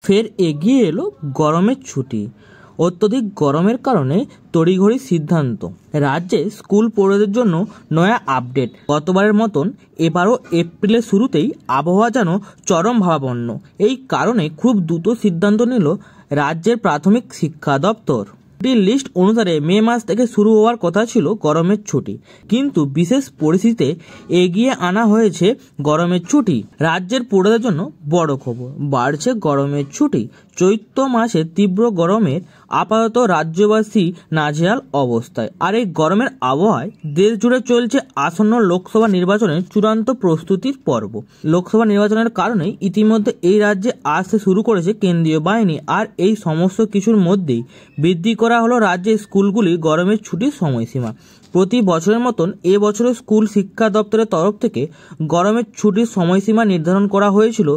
ফের এগিয়ে এলো গরমের ছুটি। অত্যধিক গরমের কারণে তড়িঘড়ি সিদ্ধান্ত। রাজ্যে স্কুল পড়ুয়াদের জন্য নয়া আপডেট। গতবারের মতন এবারও এপ্রিলের শুরুতেই আবহাওয়া যেন চরম ভাবাপন্ন। এই কারণে খুব দ্রুত সিদ্ধান্ত নিল রাজ্যের প্রাথমিক শিক্ষা দপ্তর। লিস্ট অনুসারে মে মাস থেকে শুরু হওয়ার কথা ছিল গরমের ছুটি, কিন্তু বিশেষ পরিস্থিতিতে এগিয়ে আনা হয়েছে গরমের ছুটি। রাজ্যের পড়ুয়াদের জন্য বড় খবর, বাড়ছে গরমের ছুটি। চৈত্র মাসে তীব্র গরমের আপাতত রাজ্যবাসী নাজেহাল অবস্থায়। আর এই গরমের আবহাওয়ায় দেশ জুড়ে চলছে আসন্ন লোকসভা নির্বাচনের চূড়ান্ত প্রস্তুতির পর্ব। লোকসভা নির্বাচনের কারণেই ইতিমধ্যে এই রাজ্যে আসতে শুরু করেছে কেন্দ্রীয় বাহিনী। আর এই সমস্ত কিছুর মধ্যেই বৃদ্ধি করা হলো রাজ্যের স্কুলগুলির গরমের ছুটির সময়সীমা। প্রতি বছরের মতন এবছরের স্কুল শিক্ষা দপ্তরের তরফ থেকে গরমের ছুটির সময়সীমা নির্ধারণ করা হয়েছিল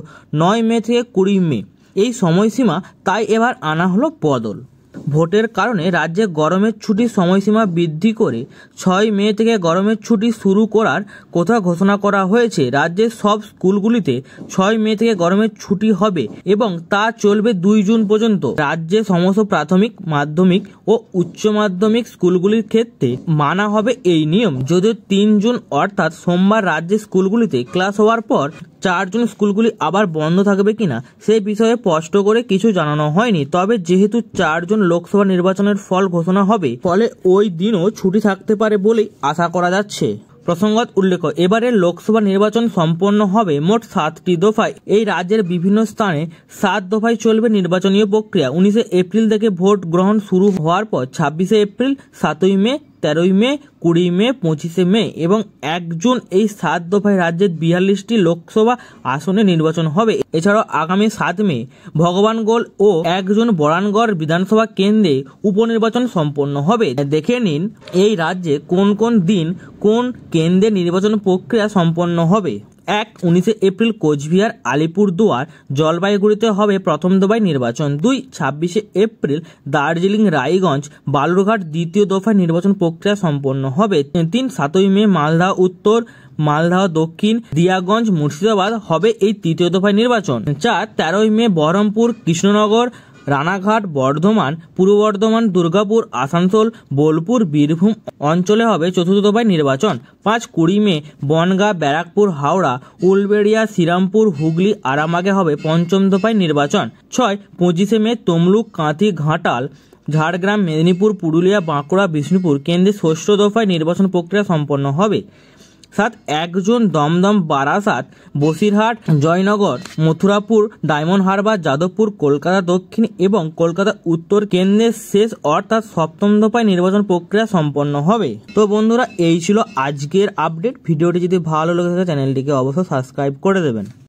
9 মে থেকে 20 মে। এই সময়সীমা তাই এবার আনা হলো বদল। ভোটের কারণে রাজ্যে গরমের ছুটির সময়সীমা বৃদ্ধি করে 6 মে থেকে গরমের ছুটি শুরু করার কথা ঘোষণা করা হয়েছে। রাজ্যের সব স্কুলগুলিতে 6 মে থেকে গরমের ছুটি হবে এবং তা চলবে 2 জুন পর্যন্ত। রাজ্যের সমস্ত প্রাথমিক, মাধ্যমিক ও উচ্চ মাধ্যমিক স্কুলগুলির ক্ষেত্রে মানা হবে এই নিয়ম। যদিও 3 জুন অর্থাৎ সোমবার রাজ্যের স্কুলগুলিতে ক্লাস হওয়ার পর 4 জুন স্কুলগুলি আবার বন্ধ থাকবে কিনা সেই বিষয়ে স্পষ্ট করে কিছু জানানো হয়নি। তবে যেহেতু 4 জুন লোকসভা নির্বাচনের ফল ঘোষণা হবে, ফলে ওই দিনও ছুটি থাকতে পারে বলেই আশা করা যাচ্ছে। প্রসঙ্গত উল্লেখ, এবারে লোকসভা নির্বাচন সম্পন্ন হবে মোট 7টি দফায়। এই রাজ্যের বিভিন্ন স্থানে 7 দফায় চলবে নির্বাচনীয় প্রক্রিয়া। 19 এপ্রিল থেকে ভোট গ্রহণ শুরু হওয়ার পর 26 এপ্রিল, 7ই মে, 13ই মে, 20 মে, 25 মে এবং 1 জুন এই 7 দফায় রাজ্যের 42টি লোকসভা আসনে নির্বাচন হবে। এছাড়াও আগামী 7 মে ভগবানগোল ও 1 জুন বরানগড় বিধানসভা কেন্দ্রে উপনির্বাচন সম্পন্ন হবে। দেখে নিন এই রাজ্যে কোন কোন দিন কোন কেন্দ্রে নির্বাচন প্রক্রিয়া সম্পন্ন হবে। 1 19 এপ্রিল কোচবিহার, আলিপুরদুয়ার, জলপাইগুড়িতে হবে প্রথম দফায় নির্বাচন। 2 26 এপ্রিল দার্জিলিং, রায়গঞ্জ, বালুরঘাট দ্বিতীয় দফায় নির্বাচন প্রক্রিয়া সম্পন্ন হবে। 3 7ই মে মালদহ উত্তর, মালদহ দক্ষিণ, দিয়াগঞ্জ, মুর্শিদাবাদ হবে এই তৃতীয় দফায় নির্বাচন। 4 13ই মে বহরমপুর, কৃষ্ণনগর, রানাঘাট, বর্ধমান, পূর্ব বর্ধমান, দুর্গাপুর, আসানসোল, বোলপুর, বীরভূম অঞ্চলে হবে চতুর্থ দফায় নির্বাচন। 5 20 মে বনগাঁ, ব্যারাকপুর, হাওড়া, উলবেড়িয়া, শ্রীরামপুর, হুগলি, আরামবাগে হবে পঞ্চম দফায় নির্বাচন। 6 25 মে তমলুক, কাঁথি, ঘাটাল, ঝাড়গ্রাম, মেদিনীপুর, পুরুলিয়া, বাঁকুড়া, বিষ্ণুপুর কেন্দ্রে ষষ্ঠ দফায় নির্বাচন প্রক্রিয়া সম্পন্ন হবে। 7 1 জুন দমদম, বারাসাত, বসিরহাট, জয়নগর, মথুরাপুর, ডায়মন্ড হারবার, যাদবপুর, কলকাতা দক্ষিণ এবং কলকাতা উত্তর কেন্দ্রের শেষ অর্থাৎ সপ্তম দফায় নির্বাচন প্রক্রিয়া সম্পন্ন হবে। তো বন্ধুরা, এই ছিল আজকের আপডেট। ভিডিওটি যদি ভালো লেগে থাকে চ্যানেলটিকে অবশ্যই সাবস্ক্রাইব করে দেবেন।